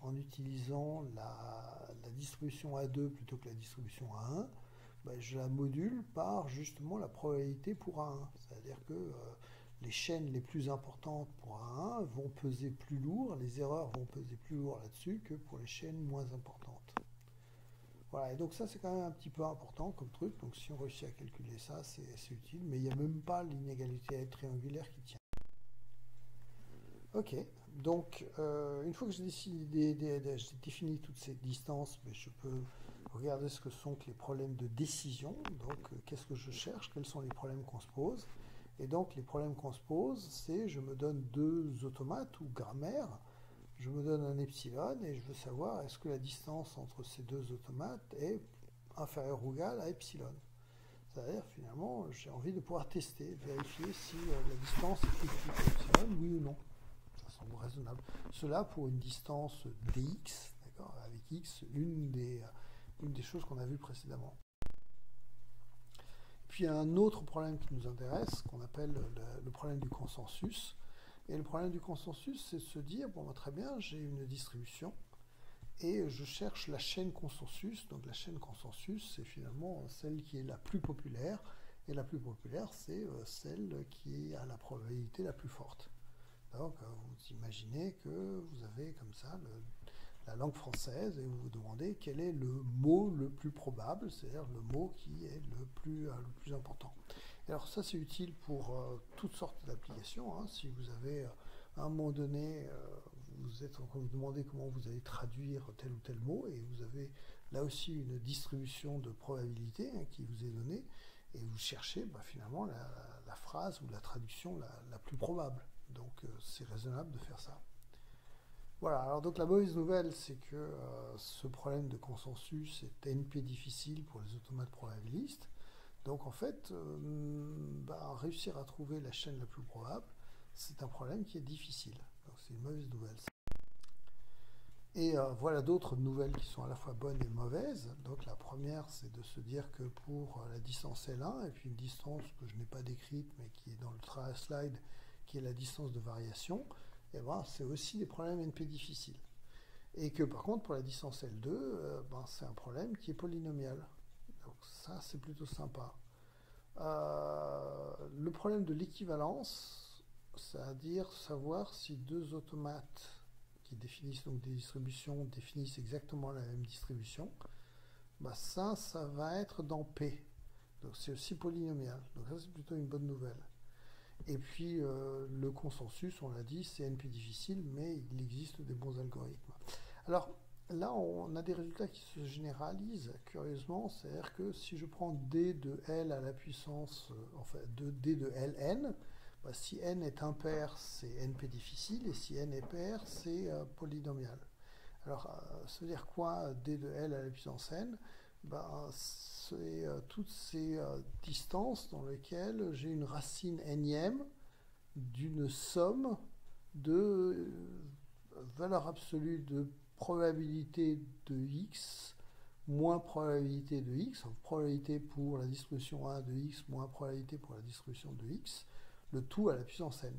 en utilisant la distribution A2 plutôt que la distribution A1. Je la module par justement la probabilité pour A1. C'est-à-dire que les chaînes les plus importantes pour A1 vont peser plus lourd, les erreurs vont peser plus lourd là-dessus que pour les chaînes moins importantes. Voilà. Voilà, et donc ça c'est quand même un petit peu important comme truc, donc si on réussit à calculer ça, c'est utile, mais il n'y a même pas l'inégalité triangulaire qui tient. Ok, donc une fois que j'ai défini toutes ces distances, mais je peux regarder ce que sont que les problèmes de décision, donc qu'est-ce que je cherche, quels sont les problèmes qu'on se pose, et donc les problèmes qu'on se pose, c'est je me donne deux automates ou grammaires, je me donne un epsilon et je veux savoir est-ce que la distance entre ces deux automates est inférieure ou égale à epsilon. C'est-à-dire finalement j'ai envie de pouvoir tester, vérifier si la distance est équivalente à epsilon, oui ou non. Ça semble raisonnable. Cela pour une distance dx, d'accord, avec x, une des choses qu'on a vues précédemment. Puis il y a un autre problème qui nous intéresse, qu'on appelle le problème du consensus. Et le problème du consensus, c'est de se dire, bon, très bien, j'ai une distribution, et je cherche la chaîne consensus. Donc la chaîne consensus, c'est finalement celle qui est la plus populaire, et la plus populaire, c'est celle qui a la probabilité la plus forte. Donc vous imaginez que vous avez comme ça la langue française, et vous vous demandez quel est le mot le plus probable, c'est-à-dire le mot qui est le plus important. Et alors ça c'est utile pour toutes sortes d'applications. Hein. Si vous avez à un moment donné, vous êtes en train de vous demander comment vous allez traduire tel ou tel mot, et vous avez là aussi une distribution de probabilité qui vous est donnée, et vous cherchez finalement la phrase ou la traduction la plus probable. Donc c'est raisonnable de faire ça. Voilà, alors donc la mauvaise nouvelle, c'est que ce problème de consensus est NP difficile pour les automates probabilistes. Donc en fait, réussir à trouver la chaîne la plus probable, c'est un problème qui est difficile. Donc c'est une mauvaise nouvelle. Et voilà d'autres nouvelles qui sont à la fois bonnes et mauvaises. Donc la première, c'est de se dire que pour la distance L1, et puis une distance que je n'ai pas décrite, mais qui est dans le slide, qui est la distance de variation, et c'est aussi des problèmes NP difficiles. Et que par contre, pour la distance L2, c'est un problème qui est polynomial. Donc ça, c'est plutôt sympa. Le problème de l'équivalence, c'est-à-dire savoir si deux automates qui définissent donc des distributions définissent exactement la même distribution, ça va être dans P. Donc c'est aussi polynomial. Donc ça, c'est plutôt une bonne nouvelle. Et puis le consensus, on l'a dit, c'est NP difficile, mais il existe des bons algorithmes. Alors là, on a des résultats qui se généralisent curieusement, c'est-à-dire que si je prends d de L à la puissance, d de Ln, si n est impair, c'est NP difficile, et si n est pair, c'est polynomial. Alors, ça veut dire quoi, d de L à la puissance n? C'est toutes ces distances dans lesquelles j'ai une racine énième d'une somme de valeur absolue de probabilité de x moins probabilité de x, probabilité pour la distribution 1 de x moins probabilité pour la distribution de x, le tout à la puissance n.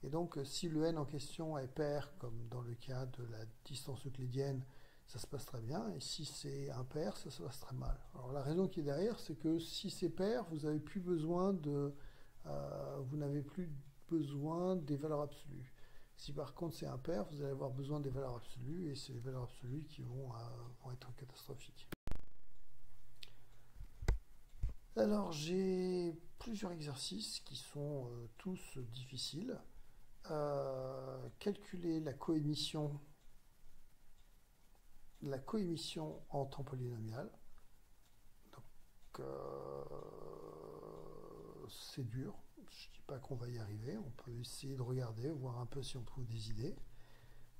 Et donc si le n en question est pair, comme dans le cas de la distance euclidienne, ça se passe très bien, et si c'est impair, ça se passe très mal. Alors la raison qui est derrière, c'est que si c'est pair, vous n'avez plus besoin vous n'avez plus besoin des valeurs absolues. Si par contre c'est impair, vous allez avoir besoin des valeurs absolues, et c'est les valeurs absolues qui vont être catastrophiques. Alors j'ai plusieurs exercices qui sont tous difficiles. Calculer la coémission en temps polynomial. Donc c'est dur. Je ne dis pas qu'on va y arriver. On peut essayer de regarder, voir un peu si on trouve des idées.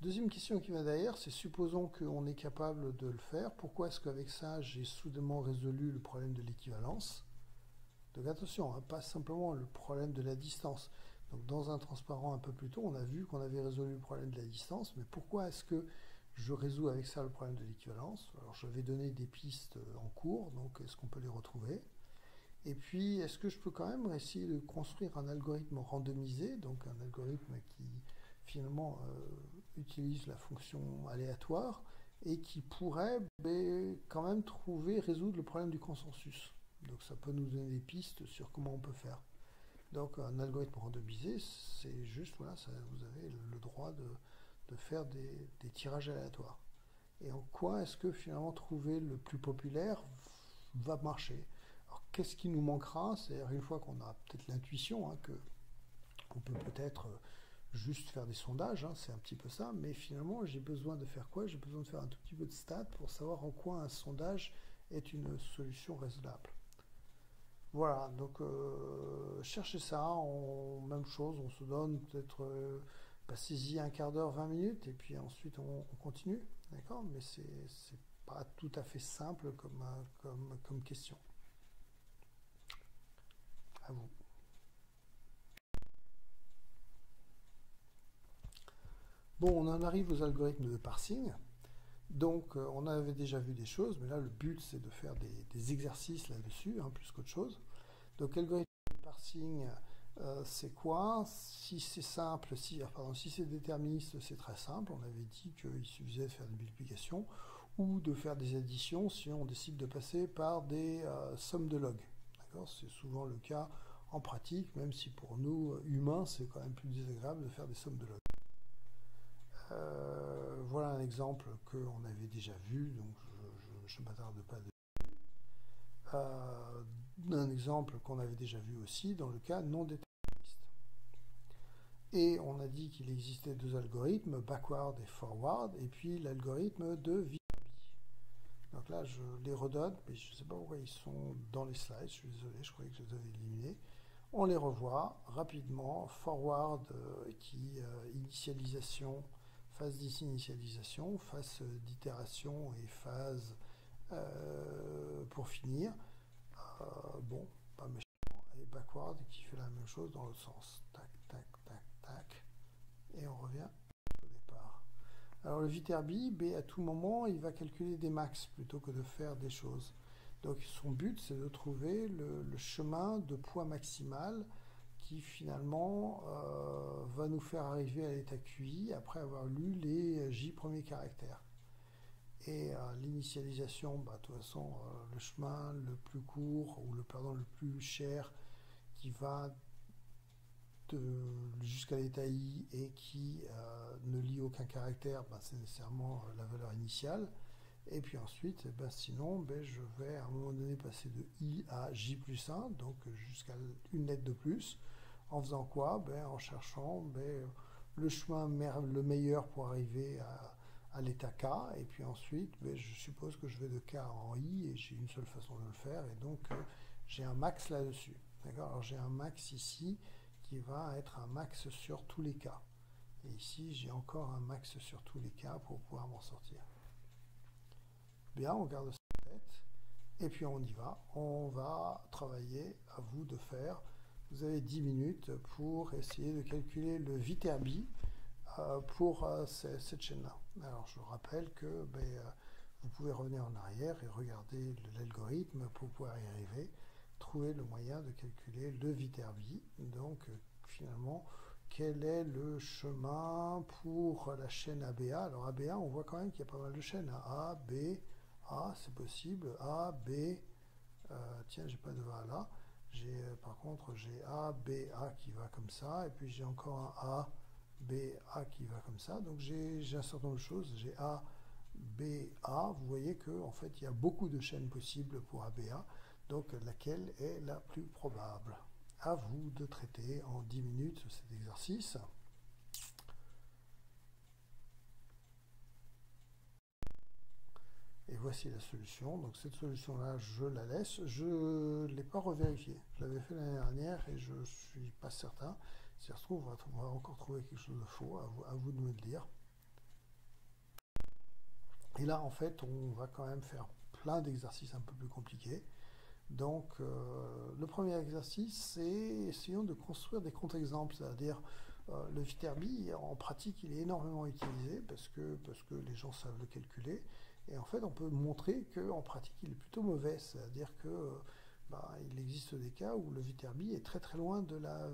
Deuxième question qui va derrière, c'est supposons qu'on est capable de le faire. Pourquoi est-ce qu'avec ça, j'ai soudainement résolu le problème de l'équivalence? Donc attention, pas simplement le problème de la distance. Donc dans un transparent un peu plus tôt, on a vu qu'on avait résolu le problème de la distance, mais pourquoi est-ce que je résous avec ça le problème de l'équivalence? Alors je vais donner des pistes en cours, donc est-ce qu'on peut les retrouver? Et puis, est-ce que je peux quand même essayer de construire un algorithme randomisé, donc un algorithme qui finalement utilise la fonction aléatoire et qui pourrait quand même résoudre le problème du consensus. Donc ça peut nous donner des pistes sur comment on peut faire. Donc un algorithme randomisé, c'est juste, voilà, vous avez le droit de faire des tirages aléatoires. et en quoi est-ce que finalement trouver le plus populaire va marcher. Alors qu'est-ce qui nous manquera? C'est-à-dire une fois qu'on a peut-être l'intuition, hein, que on peut peut-être juste faire des sondages, hein, c'est un petit peu ça, mais finalement j'ai besoin de faire quoi? J'ai besoin de faire un tout petit peu de stats pour savoir en quoi un sondage est une solution raisonnable. Voilà, donc cherchez ça, même chose, on se donne peut-être, passez-y un quart d'heure, 20 minutes, et puis ensuite on continue, d'accord? Mais c'est pas tout à fait simple comme question. À vous. Bon, on en arrive aux algorithmes de parsing. Donc, on avait déjà vu des choses, mais là, le but, c'est de faire des exercices là-dessus, hein, plus qu'autre chose. Donc, algorithme de parsing, c'est quoi? Si c'est simple, si c'est déterministe, c'est très simple. On avait dit qu'il suffisait de faire une multiplication ou de faire des additions si on décide de passer par des sommes de log. D'accord? C'est souvent le cas en pratique, même si pour nous, humains, c'est quand même plus désagréable de faire des sommes de log. Voilà un exemple qu'on avait déjà vu, donc je ne m'attarde pas dessus. Un exemple qu'on avait déjà vu aussi dans le cas non déterministe. Et on a dit qu'il existait deux algorithmes, backward et forward, et puis l'algorithme de Viterbi. Donc là, je les redonne, mais je ne sais pas pourquoi ils sont dans les slides, je suis désolé, je croyais que je les avais éliminés. On les revoit rapidement. Forward qui initialisation, phase d'initialisation, phase d'itération et phase pour finir. Bon, pas méchant. Et backward qui fait la même chose dans l'autre sens. Tac, tac, tac, tac. Et on revient au départ. Alors le Viterbi, à tout moment, il va calculer des max plutôt que de faire des choses. Donc son but, c'est de trouver le chemin de poids maximal qui finalement va nous faire arriver à l'état QI après avoir lu les J premiers caractères. Et l'initialisation, de toute façon, le chemin le plus court, ou le plus cher, qui va jusqu'à l'état I et qui ne lie aucun caractère, c'est nécessairement la valeur initiale. Et puis ensuite, sinon, je vais à un moment donné passer de I à J plus 1, donc jusqu'à une lettre de plus. En faisant quoi? En cherchant le chemin le meilleur pour arriver à l'état K. Et puis ensuite, je suppose que je vais de K en I et j'ai une seule façon de le faire. Et donc, j'ai un max là-dessus. D'accord? Alors, j'ai un max ici qui va être un max sur tous les cas. Et ici, j'ai encore un max sur tous les cas pour pouvoir m'en sortir. Bien, on garde ça en tête. Et puis on y va. On va travailler, à vous de faire. Vous avez 10 minutes pour essayer de calculer le Viterbi pour cette chaîne-là. Alors je rappelle que vous pouvez revenir en arrière et regarder l'algorithme pour pouvoir y arriver, trouver le moyen de calculer le Viterbi. Donc finalement, quel est le chemin pour la chaîne ABA? Alors ABA, on voit quand même qu'il y a pas mal de chaînes. A, B, A, c'est possible. A, B, tiens, j'ai pas de A là. Par contre, j'ai A, B, A qui va comme ça. Et puis j'ai encore un A, B, A qui va comme ça. Donc j'ai un certain nombre de choses. J'ai A, B, A. Vous voyez qu'en fait, il y a beaucoup de chaînes possibles pour ABA. Donc laquelle est la plus probable? À vous de traiter en 10 minutes cet exercice. Et voici la solution. Donc cette solution-là, je la laisse. Je ne l'ai pas revérifiée. Je l'avais fait l'année dernière et je ne suis pas certain. Si ça se trouve, on va encore trouver quelque chose de faux. À vous de me le dire. Et là, en fait, on va quand même faire plein d'exercices un peu plus compliqués. Donc, le premier exercice, c'est essayons de construire des contre-exemples, c'est-à-dire le Viterbi, en pratique, il est énormément utilisé parce que les gens savent le calculer. Et en fait, on peut montrer qu'en pratique, il est plutôt mauvais, c'est-à-dire que il existe des cas où le Viterbi est très très loin de la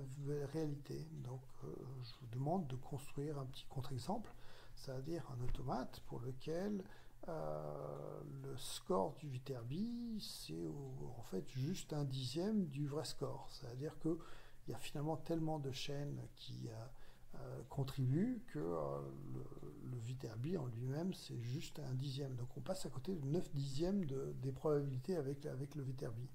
réalité. Donc, je vous demande de construire un petit contre-exemple, c'est-à-dire un automate pour lequel le score du Viterbi, c'est en fait juste un dixième du vrai score. C'est-à-dire qu'il y a finalement tellement de chaînes qui contribue que le Viterbi en lui-même, c'est juste un dixième. Donc on passe à côté de 9 dixièmes des probabilités avec le Viterbi.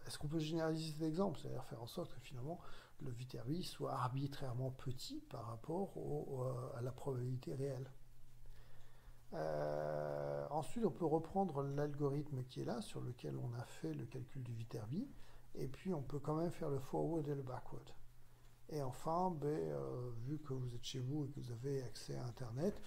Est-ce qu'on peut généraliser cet exemple? C'est-à-dire faire en sorte que finalement le Viterbi soit arbitrairement petit par rapport à la probabilité réelle. Ensuite, on peut reprendre l'algorithme qui est là, sur lequel on a fait le calcul du Viterbi, et puis on peut quand même faire le forward et le backward. Et enfin, vu que vous êtes chez vous et que vous avez accès à Internet,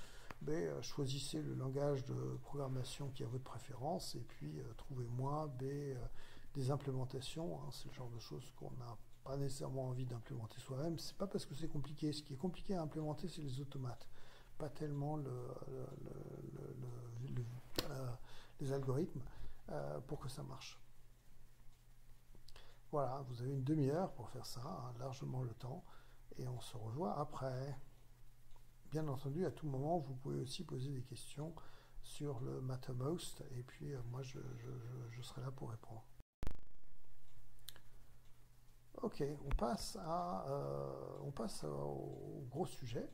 choisissez le langage de programmation qui est à votre préférence, et puis trouvez-moi des implémentations. Hein, c'est le genre de choses qu'on n'a pas nécessairement envie d'implémenter soi-même. C'est pas parce que c'est compliqué. Ce qui est compliqué à implémenter, c'est les automates, pas tellement les algorithmes pour que ça marche. Voilà, vous avez une demi-heure pour faire ça, hein, largement le temps, et on se revoit après. Bien entendu, à tout moment, vous pouvez aussi poser des questions sur le Mattermost, et puis moi, je serai là pour répondre. Ok, on passe au gros sujet.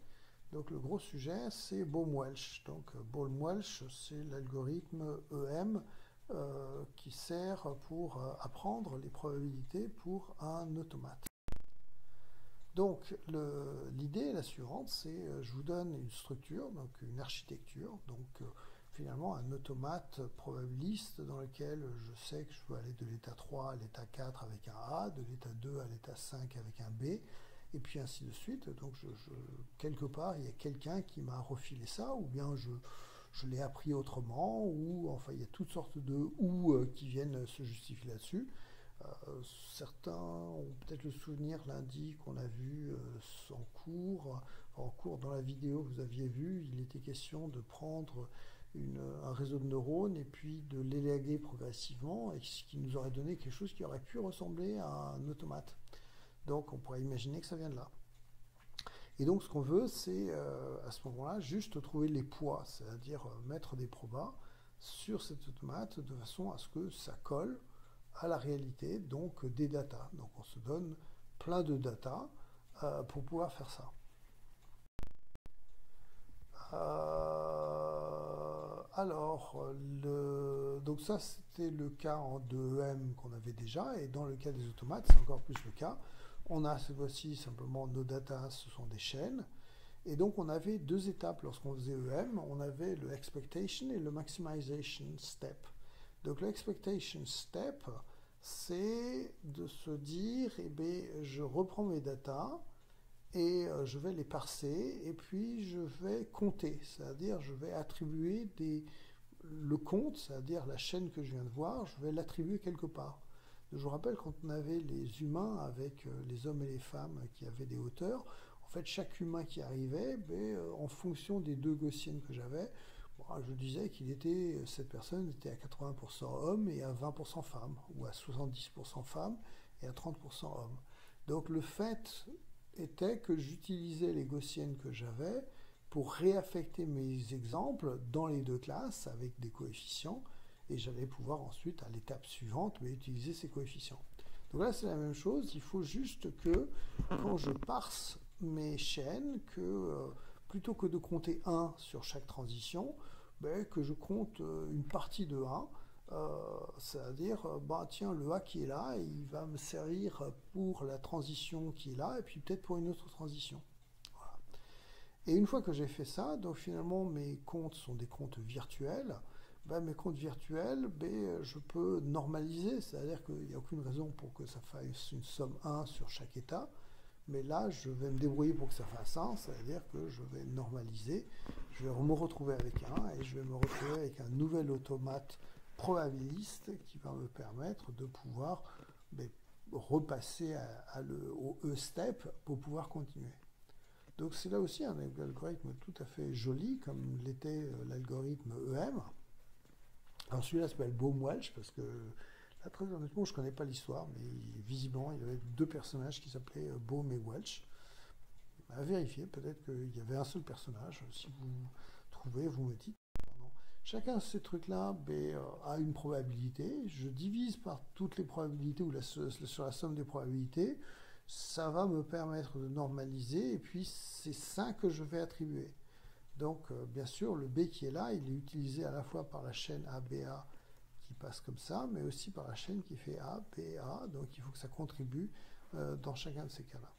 Donc le gros sujet, c'est Baum-Welch. Donc Baum-Welch, c'est l'algorithme EM qui sert pour apprendre les probabilités pour un automate. Donc l'idée est la suivante, c'est je vous donne une structure, donc une architecture, donc finalement un automate probabiliste dans lequel je sais que je peux aller de l'état 3 à l'état 4 avec un A, de l'état 2 à l'état 5 avec un B, et puis ainsi de suite. Donc quelque part, il y a quelqu'un qui m'a refilé ça, ou bien je l'ai appris autrement, ou enfin il y a toutes sortes de ou qui viennent se justifier là-dessus. Certains ont peut-être le souvenir lundi qu'on a vu en cours dans la vidéo que vous aviez vue, il était question de prendre un réseau de neurones et puis de l'élaguer progressivement, et ce qui nous aurait donné quelque chose qui aurait pu ressembler à un automate. Donc on pourrait imaginer que ça vient de là. Et donc ce qu'on veut, c'est à ce moment-là juste trouver les poids, c'est-à-dire mettre des probas sur cet automate de façon à ce que ça colle à la réalité, donc des datas. Donc on se donne plein de datas pour pouvoir faire ça. Donc ça c'était le cas en 2EM qu'on avait déjà, et dans le cas des automates, c'est encore plus le cas. On a cette fois-ci simplement nos datas, ce sont des chaînes, et donc on avait deux étapes lorsqu'on faisait EM, on avait le expectation et le maximization step. Donc le expectation step, c'est de se dire, je reprends mes datas et je vais les parser et puis je vais compter, c'est-à-dire je vais attribuer le compte, c'est-à-dire la chaîne que je viens de voir, je vais l'attribuer quelque part. Je vous rappelle quand on avait les humains avec les hommes et les femmes qui avaient des hauteurs, en fait chaque humain qui arrivait, en fonction des deux gaussiennes que j'avais, je disais cette personne était à 80% homme et à 20% femme, ou à 70% femme et à 30% homme. Donc le fait était que j'utilisais les gaussiennes que j'avais pour réaffecter mes exemples dans les deux classes avec des coefficients, et j'allais pouvoir ensuite, à l'étape suivante, utiliser ces coefficients. Donc là, c'est la même chose, il faut juste que, quand je parse mes chaînes, plutôt que de compter 1 sur chaque transition, que je compte une partie de 1, c'est-à-dire, tiens, le A qui est là, il va me servir pour la transition qui est là, et puis peut-être pour une autre transition. Voilà. Et une fois que j'ai fait ça, donc finalement mes comptes sont des comptes virtuels. Mes comptes virtuels, je peux normaliser, c'est-à-dire qu'il n'y a aucune raison pour que ça fasse une somme 1 sur chaque état, mais là je vais me débrouiller pour que ça fasse 1, c'est-à-dire que je vais normaliser, je vais me retrouver avec 1 et je vais me retrouver avec un nouvel automate probabiliste qui va me permettre de pouvoir repasser au E-step pour pouvoir continuer. Donc c'est là aussi un algorithme tout à fait joli, comme l'était l'algorithme EM. Alors celui-là s'appelle Baum-Welch, parce que là, très honnêtement, je ne connais pas l'histoire, mais visiblement, il y avait deux personnages qui s'appelaient Baum et Welch. À vérifier, peut-être qu'il y avait un seul personnage. Si vous trouvez, vous me dites. Pardon. Chacun de ces trucs-là a une probabilité. Je divise par toutes les probabilités ou sur la somme des probabilités. ça va me permettre de normaliser, et puis c'est ça que je vais attribuer. Donc, bien sûr, le B qui est là, il est utilisé à la fois par la chaîne ABA qui passe comme ça, mais aussi par la chaîne qui fait A, B, A. Donc, il faut que ça contribue dans chacun de ces cas-là.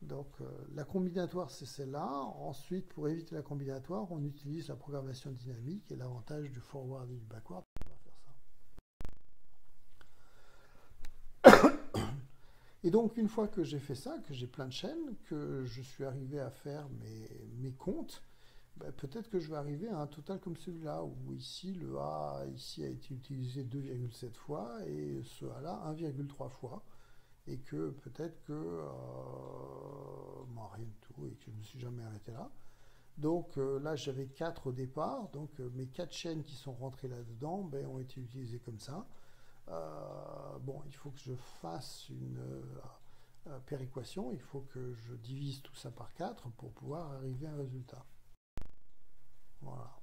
Donc, la combinatoire, c'est celle-là. Ensuite, pour éviter la combinatoire, on utilise la programmation dynamique et l'avantage du forward et du backward pour pouvoir faire ça. Et donc, une fois que j'ai fait ça, que j'ai plein de chaînes, que je suis arrivé à faire mes comptes, ben, peut-être que je vais arriver à un total comme celui-là, où ici, le A ici a été utilisé 2,7 fois et ce A-là 1,3 fois. Et que peut-être que rien du tout, et que je ne me suis jamais arrêté là. Donc là, j'avais 4 au départ, donc mes 4 chaînes qui sont rentrées là-dedans ben, ont été utilisées comme ça. Bon, il faut que je fasse une péréquation, il faut que je divise tout ça par 4 pour pouvoir arriver à un résultat. Voilà.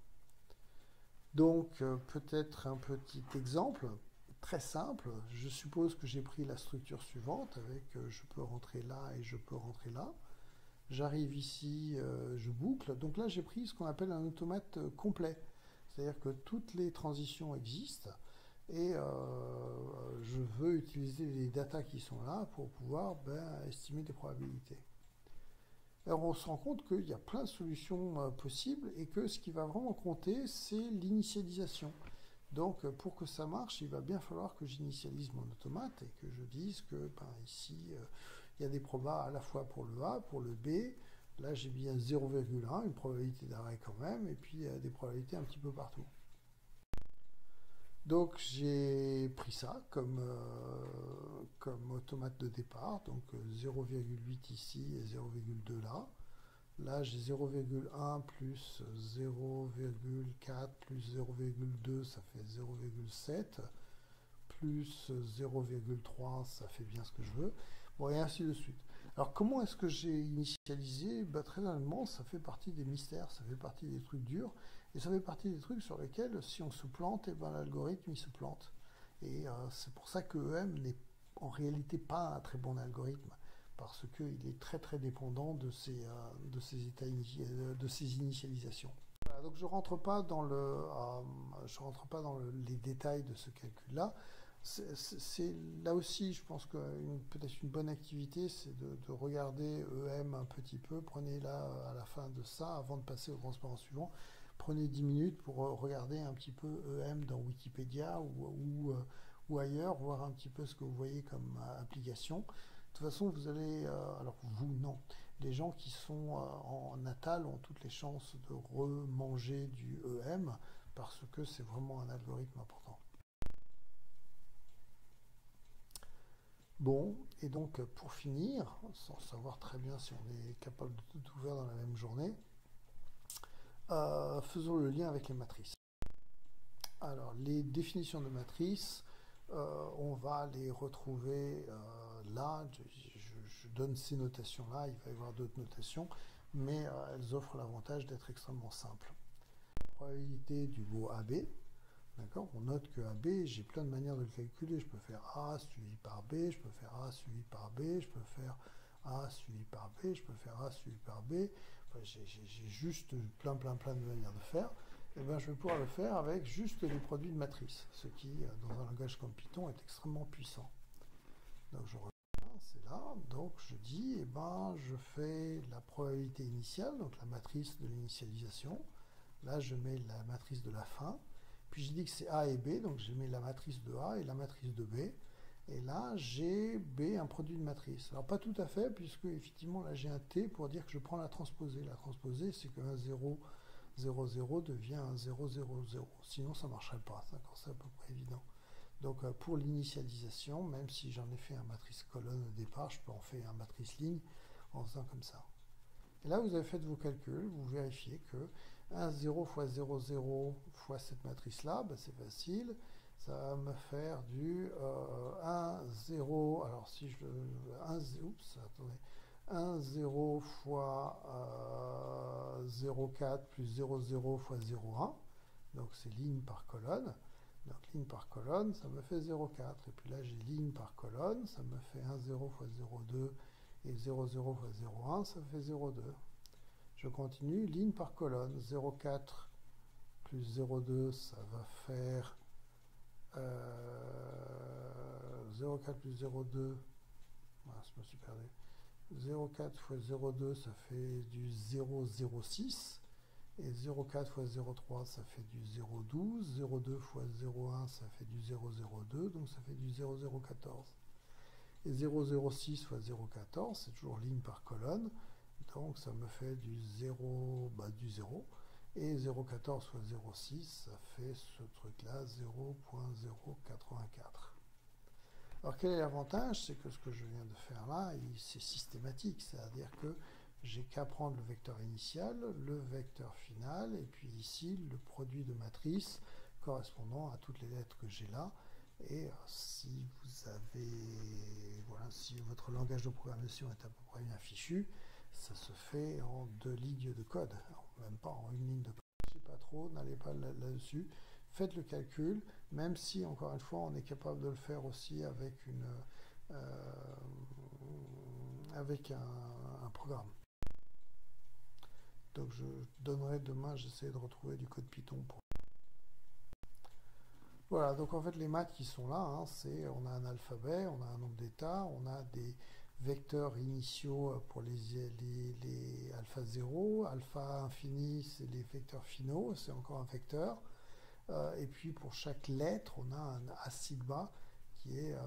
Donc, peut-être un petit exemple très simple. Je suppose que j'ai pris la structure suivante avec je peux rentrer là et je peux rentrer là. J'arrive ici, je boucle. Donc là, j'ai pris ce qu'on appelle un automate complet. C'est-à-dire que toutes les transitions existent et je veux utiliser les datas qui sont là pour pouvoir estimer des probabilités. Alors on se rend compte qu'il y a plein de solutions possibles et que ce qui va vraiment compter, c'est l'initialisation. Donc pour que ça marche, il va bien falloir que j'initialise mon automate et que je dise que ici, il y a des probas à la fois pour le A, pour le B. Là, j'ai bien 0,1, une probabilité d'arrêt quand même, et puis des probabilités un petit peu partout. Donc j'ai pris ça comme automate de départ, donc 0,8 ici et 0,2 là. Là j'ai 0,1 plus 0,4 plus 0,2, ça fait 0,7, plus 0,3, ça fait bien ce que je veux. Bon, et ainsi de suite. Alors comment est-ce que j'ai initialisé? Très honnêtement, ça fait partie des mystères, ça fait partie des trucs durs. Et ça fait partie des trucs sur lesquels, si on se plante, l'algorithme il se plante. Et c'est pour ça que EM n'est en réalité pas un très bon algorithme, parce qu'il est très très dépendant de ces initialisations. Voilà, donc je rentre pas dans les détails de ce calcul-là. C'est là aussi, je pense que peut-être une bonne activité, c'est de regarder EM un petit peu. Prenez là à la fin de ça, avant de passer au transparent suivant, prenez 10 minutes pour regarder un petit peu EM dans Wikipédia ou ailleurs, voir un petit peu ce que vous voyez comme application. De toute façon, vous allez, alors vous non, les gens qui sont en natal ont toutes les chances de remanger du EM parce que c'est vraiment un algorithme important. Bon, et donc pour finir, sans savoir très bien si on est capable de tout ouvrir dans la même journée, faisons le lien avec les matrices. Alors, les définitions de matrices, on va les retrouver là. Je donne ces notations-là, il va y avoir d'autres notations, mais elles offrent l'avantage d'être extrêmement simples. La probabilité du mot AB, d'accord, on note que AB, j'ai plein de manières de le calculer. Je peux faire A suivi par B, je peux faire A suivi par B, je peux faire A suivi par B, je peux faire A suivi par B. Enfin, j'ai juste plein de manières de faire. Et bien, je vais pouvoir le faire avec juste les produits de matrice, ce qui, dans un langage comme Python, est extrêmement puissant. Donc, je reviens, c'est là. Donc, je dis, je fais la probabilité initiale, donc la matrice de l'initialisation. Là, je mets la matrice de la fin. Puis, je dis que c'est A et B, donc je mets la matrice de A et la matrice de B. Et là, j'ai B, un produit de matrice. Alors, pas tout à fait, puisque, effectivement, là, j'ai un T pour dire que je prends la transposée. La transposée, c'est qu'un 0, 0, 0 devient un 0, 0, 0. Sinon, ça ne marcherait pas. C'est à peu près évident. Donc, pour l'initialisation, même si j'en ai fait un matrice colonne au départ, je peux en faire un matrice ligne en faisant comme ça. Et là, vous avez fait vos calculs, vous vérifiez que 1, 0 fois 0, 0 fois cette matrice-là, c'est facile. Ça va me faire du 1, 0. Alors, si je. 1, 0 fois 0,4 plus 0, 0 fois 0,1. Donc, c'est ligne par colonne. Donc, ligne par colonne, ça me fait 0,4. Et puis là, j'ai ligne par colonne, ça me fait 1, 0 fois 0,2 Et 0,0 fois 0,1, ça fait 0,2. Je continue, ligne par colonne. 0,4 plus 0,2, ça va faire 0,4 plus 0,2. Ah, je me suis perdu. 0,4 fois 0,2, ça fait du 0,06. Et 0,4 fois 0,3, ça fait du 0,12. 0,2 fois 0,1, ça fait du 0,02. Donc ça fait du 0,014. Et 0,06 fois 0,14, c'est toujours ligne par colonne. Donc ça me fait du 0, du 0. Et 0,14 fois 0,6, ça fait ce truc-là, 0,084. Alors quel est l'avantage? C'est que ce que je viens de faire là, c'est systématique. C'est-à-dire que j'ai qu'à prendre le vecteur initial, le vecteur final, et puis ici le produit de matrice correspondant à toutes les lettres que j'ai là. Et si vous avez, voilà, si votre langage de programmation est à peu près bien fichu, ça se fait en 2 lignes de code, même pas en 1 ligne de code. Je ne sais pas trop, n'allez pas là-dessus. Faites le calcul, même si, encore une fois, on est capable de le faire aussi avec, avec un programme. Donc je donnerai demain, j'essaie de retrouver du code Python pour... Voilà, donc en fait les maths qui sont là, hein, c'est on a un alphabet, on a un nombre d'états, on a des vecteurs initiaux pour les alpha 0, alpha infini c'est les vecteurs finaux, c'est encore un vecteur, et puis pour chaque lettre on a un A sigma qui est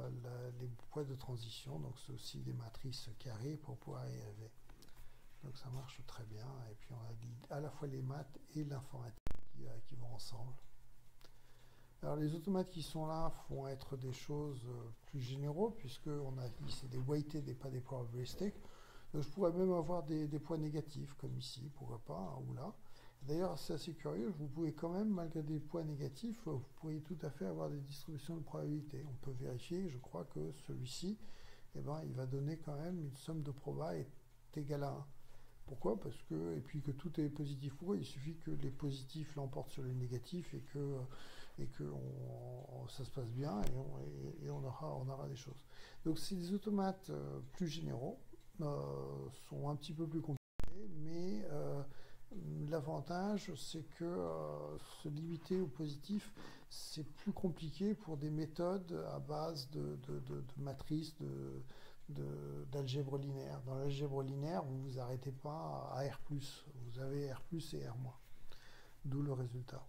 les poids de transition, donc c'est aussi des matrices carrées pour pouvoir y arriver. Donc ça marche très bien, et puis on a à la fois les maths et l'informatique qui vont ensemble. Alors les automates qui sont là vont être des choses plus généraux, puisque on a dit c'est des weighted et pas des probabilistic. Donc je pourrais même avoir des poids négatifs, comme ici, pourquoi pas, hein, ou là. D'ailleurs, c'est assez curieux, vous pouvez quand même, malgré des poids négatifs, vous pourriez tout à fait avoir des distributions de probabilité. On peut vérifier, je crois que celui-ci, eh ben, il va donner quand même une somme de proba est égale à 1. Pourquoi? Parce que, et puis que tout est positif. Pourquoi? Il suffit que les positifs l'emportent sur les négatifs et que ça se passe bien et on aura des choses. Donc c'est des automates plus généraux, sont un petit peu plus compliqués, mais l'avantage c'est que se limiter au positif, c'est plus compliqué pour des méthodes à base de matrices, d'algèbre linéaire. Dans l'algèbre linéaire, vous ne vous arrêtez pas à R+, vous avez R+, et R-, d'où le résultat.